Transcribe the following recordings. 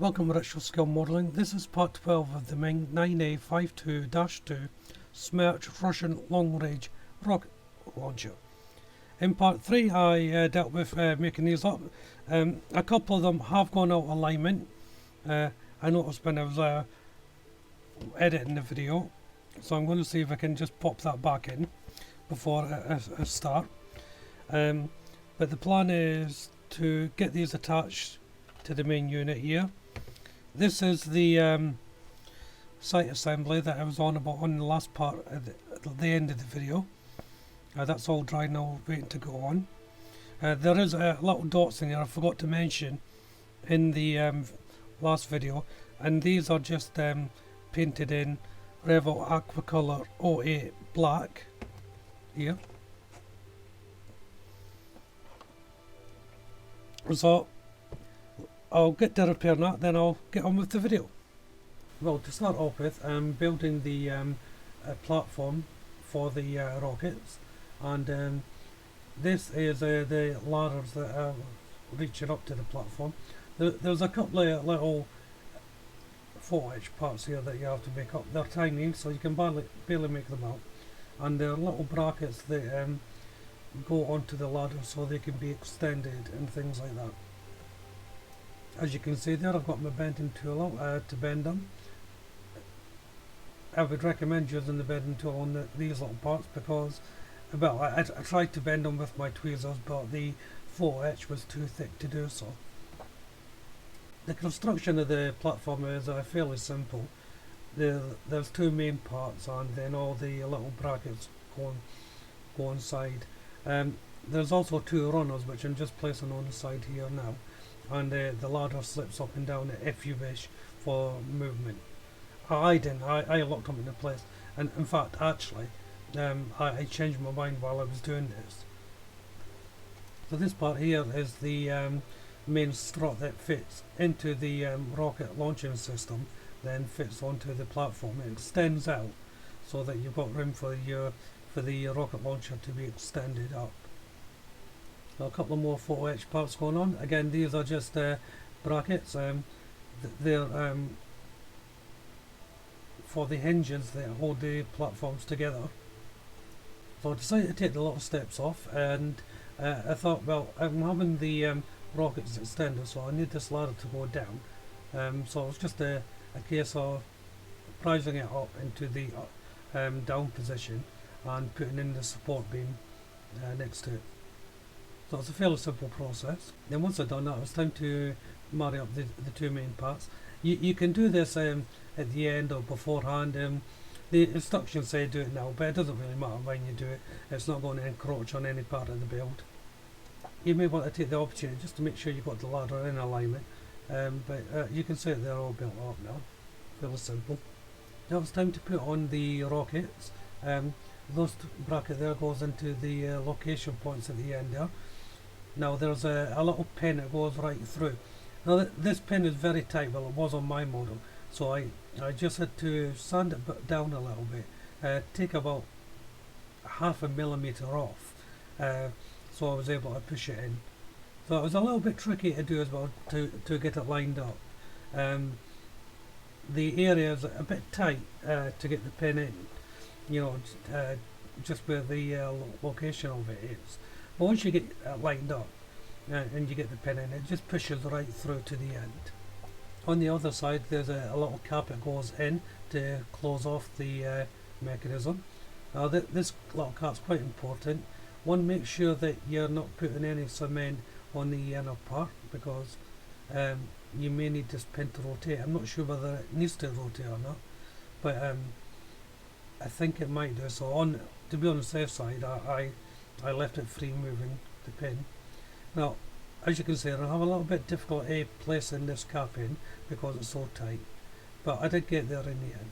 Welcome to Retro Skill Modelling. This is part 12 of the MENG 9A52-2 Smerch Russian Long Range Rocket Launcher. In part 3 I dealt with making these up. A couple of them have gone out of alignment. I noticed when I was editing the video, so I'm going to see if I can just pop that back in before I start. But the plan is to get these attached to the main unit here. This is the sight assembly that I was on about on the last part at the end of the video. That's all dry now, waiting to go on. There is little dots in here I forgot to mention in the last video, and these are just painted in Revel Aquacolor 08 black here. So I'll get to repairing that, then I'll get on with the video. Well, to start off with, I'm building the platform for the rockets, and this is the ladders that are reaching up to the platform. There's a couple of little 4-inch parts here that you have to make up. They're tiny, so you can barely make them out, and they're little brackets that go onto the ladder so they can be extended and things like that. As you can see there, I've got my bending tool out to bend them. I would recommend using the bending tool on these little parts because, well, I tried to bend them with my tweezers, but the 4H was too thick to do so. The construction of the platform is fairly simple. There's two main parts, and then all the little brackets go inside. There's also two runners, which I'm just placing on the side here now. And the ladder slips up and down if you wish for movement. I didn't, I locked them into place, and in fact actually I changed my mind while I was doing this. So this part here is the main strut that fits into the rocket launching system, then fits onto the platform. It extends out so that you've got room for the rocket launcher to be extended up. A couple of more 4H parts going on. Again, these are just brackets. They're for the hinges that hold the platforms together. So I decided to take the little steps off, and I thought, well, I'm having the rockets extended, so I need this ladder to go down. So it's just a case of rising it up into the down position and putting in the support beam next to it. So it's a fairly simple process. Then once I've done that, it's time to marry up the two main parts. You can do this at the end or beforehand. The instructions say do it now, but it doesn't really matter when you do it. It's not going to encroach on any part of the build. You may want to take the opportunity just to make sure you've got the ladder in alignment, but you can see they're all built up now. Fairly simple. Now it's time to put on the rockets. Those bracket there goes into the location points at the end there. Now there's a little pin that goes right through. Now this pin is very tight, well it was on my model, so I just had to sand it down a little bit, take about 0.5 millimeter off, so I was able to push it in. So it was a little bit tricky to do as well, to get it lined up. The area is a bit tight to get the pin in, you know, just where the location of it is. But once you get lined up and you get the pin in, it just pushes right through to the end. On the other side, there's a little cap that goes in to close off the mechanism. Now this little cap's quite important. One, make sure that you're not putting any cement on the inner part, because you may need this pin to rotate. I'm not sure whether it needs to rotate or not, but I think it might do. So to be on the safe side, I left it free moving the pin. Now, as you can see, I have a little bit difficulty placing this cap in because it's so tight, but I did get there in the end.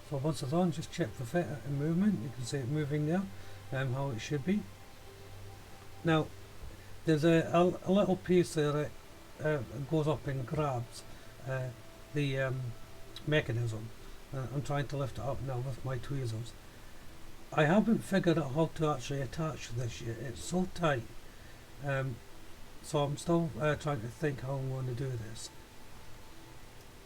So once it's on, just check the fit and movement. You can see it moving there, how it should be. Now, there's a little piece there that goes up and grabs the mechanism. I'm trying to lift it up now with my tweezers. I haven't figured out how to actually attach this yet. It's so tight. So I'm still trying to think how I'm going to do this.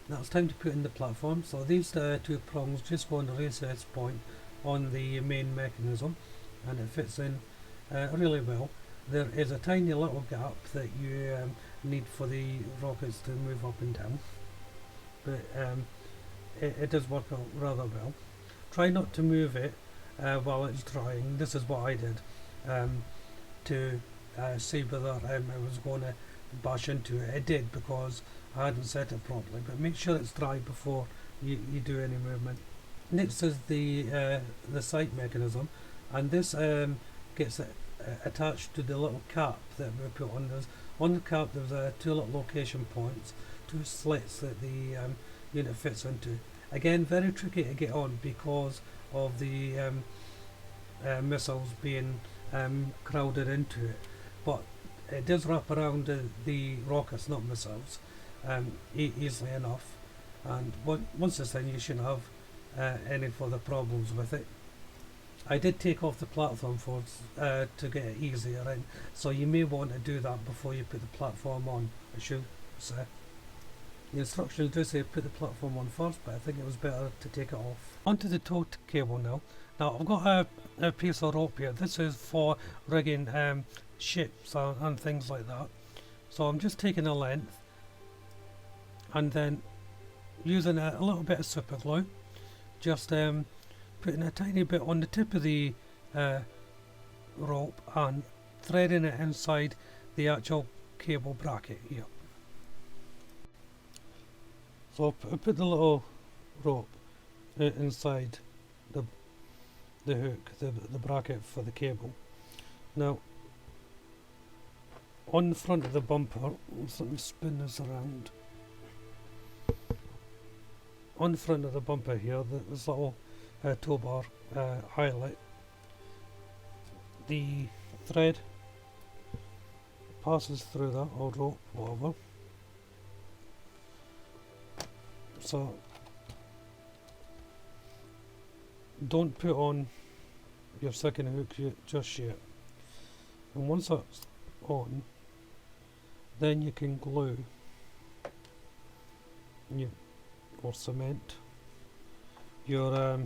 Now it's time to put in the platform. So these two prongs just go on the recess point on the main mechanism, and it fits in really well. There is a tiny little gap that you need for the rockets to move up and down, but it does work out rather well. Try not to move it while it's drying. This is what I did to see whether I was going to bash into it. It did, because I hadn't set it properly, but make sure it's dry before you do any movement. Next is the sight mechanism, and this gets attached to the little cap that we put on. On the cap there's two little location points, two slits that the unit fits into. Again, very tricky to get on because of the missiles being crowded into it, but it does wrap around the rockets, not missiles, easily enough, and once it's in, you shouldn't have any further problems with it. I did take off the platform to get it easier in, so you may want to do that before you put the platform on, I should say. The instructions do say put the platform on first, but I think it was better to take it off. Onto the tow cable now. Now I've got a piece of rope here. This is for rigging ships and things like that. So I'm just taking a length and then using a little bit of super glue, just putting a tiny bit on the tip of the rope and threading it inside the actual cable bracket here. So I put the little rope inside the hook, the bracket for the cable. Now on the front of the bumper, let me spin this around. On the front of the bumper here, this little tow bar eyelet, the thread passes through that, or rope, whatever. So don't put on your second hook just yet, and once that's on, then you can glue or cement your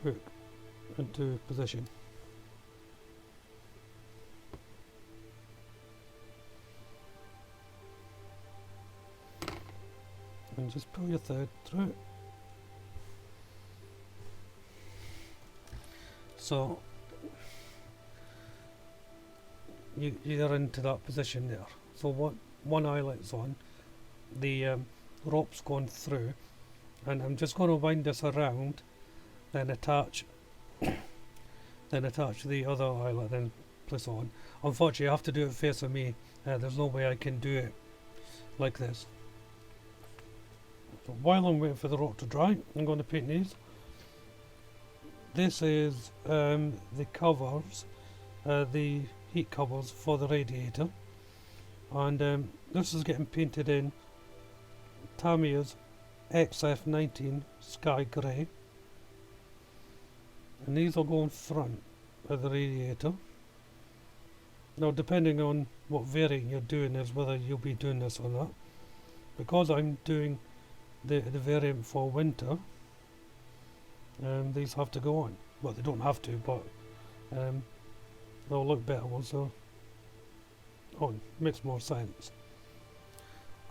hook into position. And just pull your thread through. So you're into that position there. So one eyelet's on, the rope's gone through, and I'm just going to wind this around, then attach the other eyelet, then place on. Unfortunately, I have to do it facing me. There's no way I can do it like this. So while I'm waiting for the rope to dry, I'm going to paint these. This is the covers, the heat covers for the radiator, and this is getting painted in Tamiya's XF19 Sky Grey, and these will go in front of the radiator. Now, depending on what variant you're doing is whether you'll be doing this or not. Because I'm doing the variant for winter, these have to go on. Well, they don't have to, but they'll look better once they're on. Makes more sense.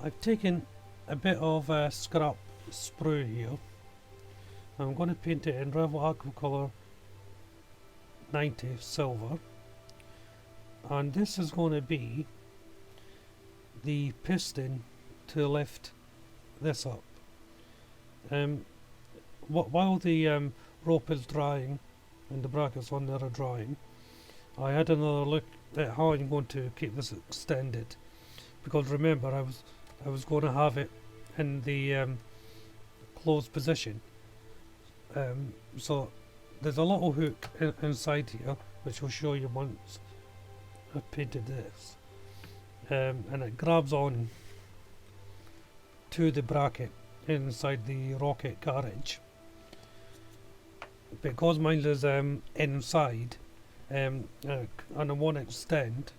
I've taken a bit of scrap sprue here. I'm going to paint it in Revel Aqua Colour 90 Silver, and this is going to be the piston to lift this up. While the rope is drying and the brackets on there are drying, I had another look at how I'm going to keep this extended, because remember I was going to have it in the closed position. So there's a little hook inside here which will show you once I've painted this, and it grabs on to the bracket inside the rocket carriage. Because mine is inside, and I want to extend,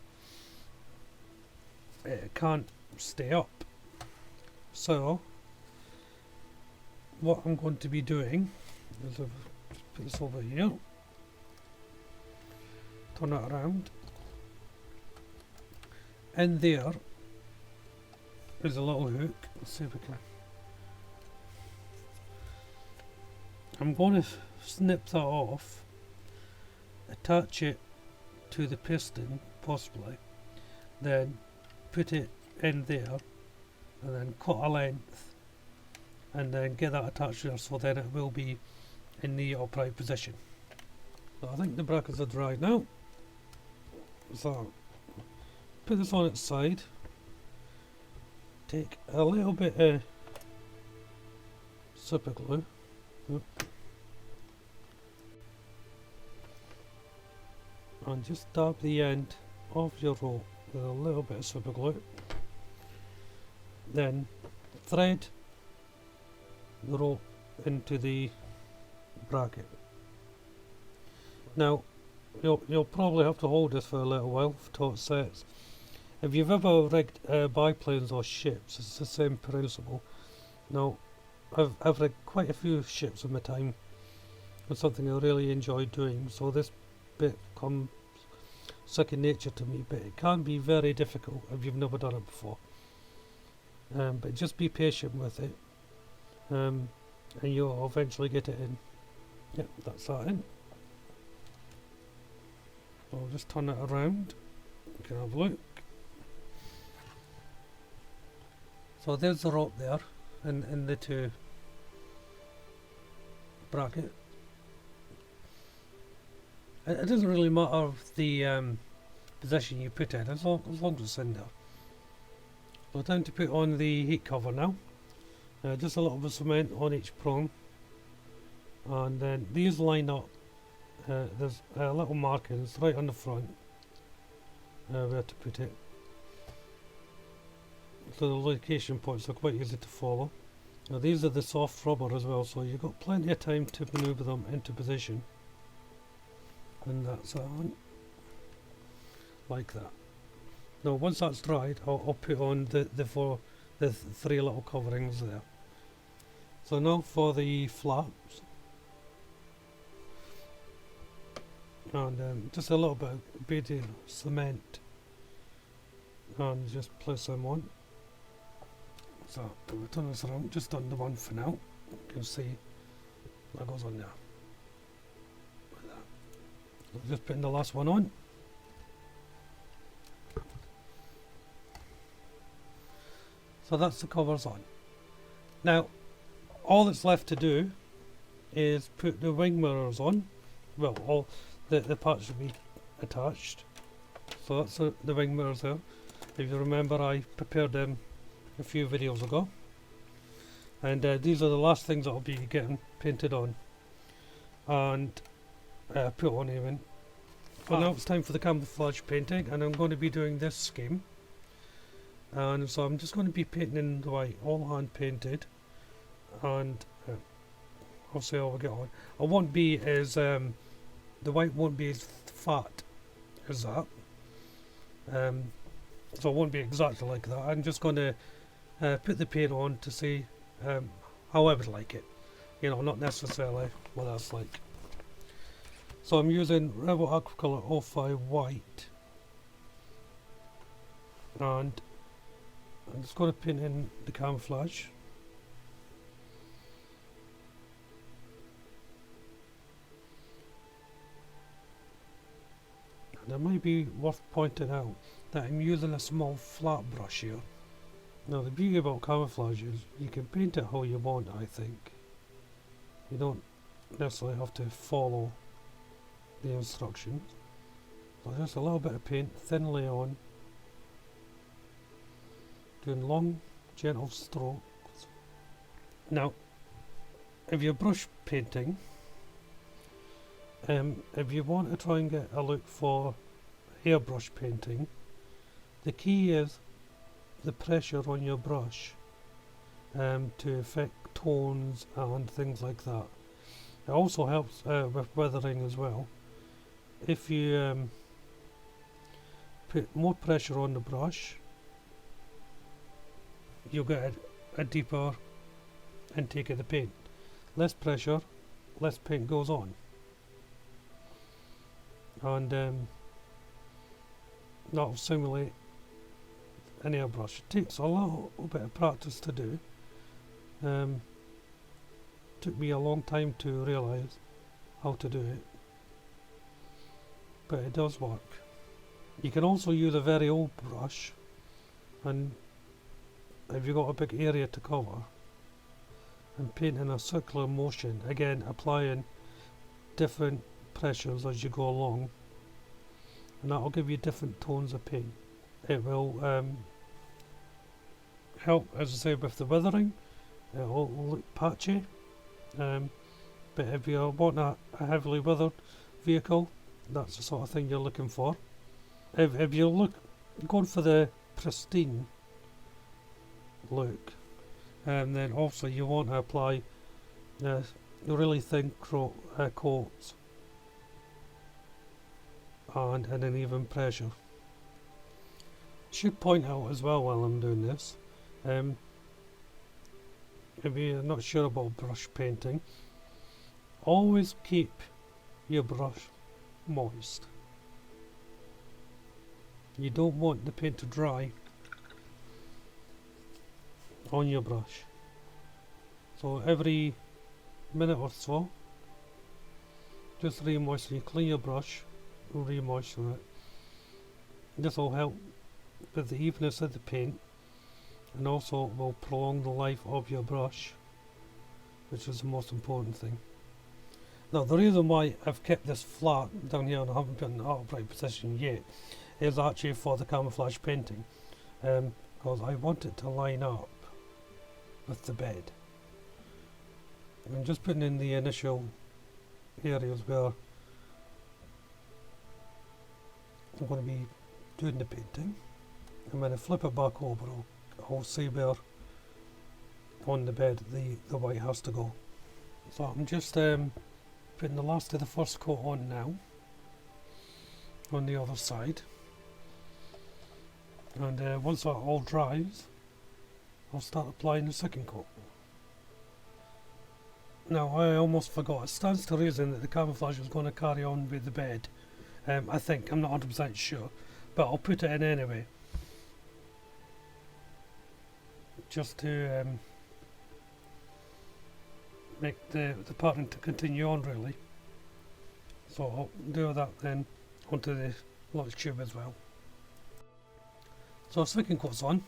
it can't stay up. So what I'm going to be doing is I'll just put this over here, turn it around, and there is a little hook. Let's see if we can. I'm going to snip that off, attach it to the piston possibly, then put it in there and then cut a length and then get that attached there, so then it will be in the upright position. So I think the brackets are dry now, so put this on its side, take a little bit of super glue, and just dab the end of your rope with a little bit of super glue, then thread the rope into the bracket. Now you'll probably have to hold this for a little while until it sets. If you've ever rigged biplanes or ships, it's the same principle. Now I've rigged quite a few ships in my time. It's something I really enjoy doing, so this bit comes second nature to me, but it can be very difficult if you've never done it before. But just be patient with it, and you'll eventually get it in. Yep, that's that in. I'll just turn it around. You can have a look. So there's the rope there, in the two bracket. It doesn't really matter the position you put in, as long as it's in there. So time to put on the heat cover now. Just a little bit of cement on each prong, and then these line up. There's little markings right on the front where to put it, so the location points are quite easy to follow. Now these are the soft rubber as well, so you've got plenty of time to manoeuvre them into position, and that's on like that. Now once that's dried, I'll put on the three little coverings there. So now for the flaps, and just a little bit of beaded cement, and just place them on. So if we turn this around, just on the one for now, you can see that goes on there. Like that. So just putting the last one on. So that's the covers on. Now all that's left to do is put the wing mirrors on. Well, all the parts should be attached. So that's the wing mirrors there. If you remember, I prepared them a few videos ago, and these are the last things that I'll be getting painted on and put on even. But now it's time for the camouflage painting, and I'm going to be doing this scheme. And so I'm just going to be painting in the white, all hand painted, and I'll see how we get on. I won't be as the white won't be as fat as that, so it won't be exactly like that. I'm just going to put the paint on to see how I would like it, you know, not necessarily what that's like. So I'm using Rebel Aquacolor 05 white, and I'm just going to paint in the camouflage. And it might be worth pointing out that I'm using a small flat brush here. Now the beauty about camouflage is you can paint it how you want, I think. You don't necessarily have to follow the instructions. So just a little bit of paint thinly on, doing long gentle strokes. Now if you're brush painting, if you want to try and get a look for hairbrush painting, the key is the pressure on your brush to affect tones and things like that. It also helps with weathering as well. if you put more pressure on the brush, you'll get a deeper intake of the paint. Less pressure, less paint goes on. And that'll simulate an airbrush. It takes a little bit of practice to do. Took me a long time to realise how to do it, but it does work. You can also use a very old brush, and if you've got a big area to cover, and paint in a circular motion, again applying different pressures as you go along, and that will give you different tones of paint. It will help, as I say, with the weathering. It will look patchy, but if you want a heavily weathered vehicle, that's the sort of thing you're looking for. If you're going for the pristine look, then also you want to apply really thin coats and an even pressure. Should point out as well while I'm doing this, if you're not sure about brush painting, always keep your brush moist. You don't want the paint to dry on your brush. So every minute or so, just re-moisten. You clean your brush, re-moisten it. This will help with the evenness of the paint, and also will prolong the life of your brush, which is the most important thing. Now, the reason why I've kept this flat down here and I haven't put it in an upright position yet is actually for the camouflage painting, because I want it to line up with the bed. I'm just putting in the initial areas where I'm going to be doing the painting, and when I flip it back over, I'll see where on the bed the white has to go. So I'm just putting the last of the first coat on now on the other side, and once that all dries, I'll start applying the second coat. Now, I almost forgot, it stands to reason that the camouflage was going to carry on with the bed. I think, I'm not 100% sure, but I'll put it in anyway, just to make the pattern to continue on, really. So I'll do that then onto the launch tube as well. So second coat's on.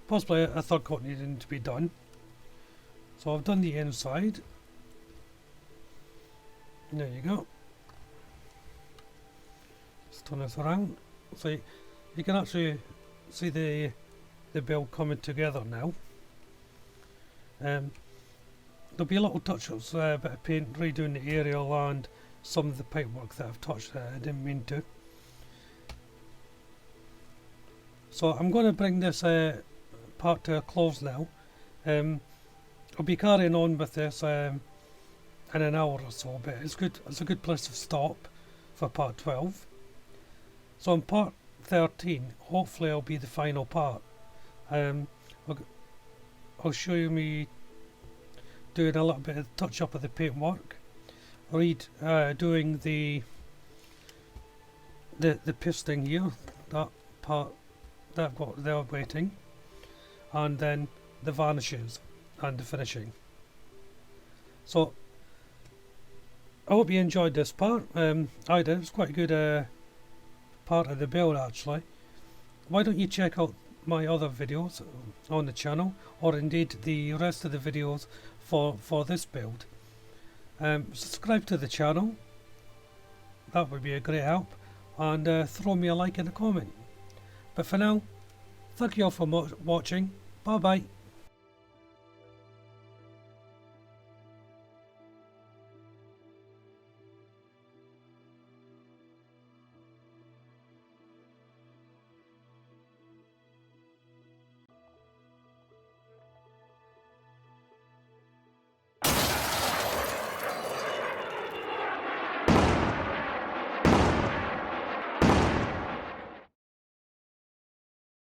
Possibly a third coat needing to be done. So I've done the inside. There you go. Just turn this around. So you can actually see the build coming together now. There'll be a little touch-ups, a bit of paint, redoing the aerial and some of the paintwork that I've touched I didn't mean to. So I'm going to bring this part to a close now. I'll be carrying on with this in an hour or so, but it's good. It's a good place to stop for part 12. So in part 13, hopefully I'll be the final part. I'll show you me doing a little bit of touch up of the paintwork, doing the pisting here, that part that I've got there waiting, and then the varnishes and the finishing. So I hope you enjoyed this part. I did. It's quite a good part of the build actually. Why don't you check out my other videos on the channel, or indeed the rest of the videos for this build. Subscribe to the channel, that would be a great help, and throw me a like and a comment. But for now, thank you all for watching. Bye bye.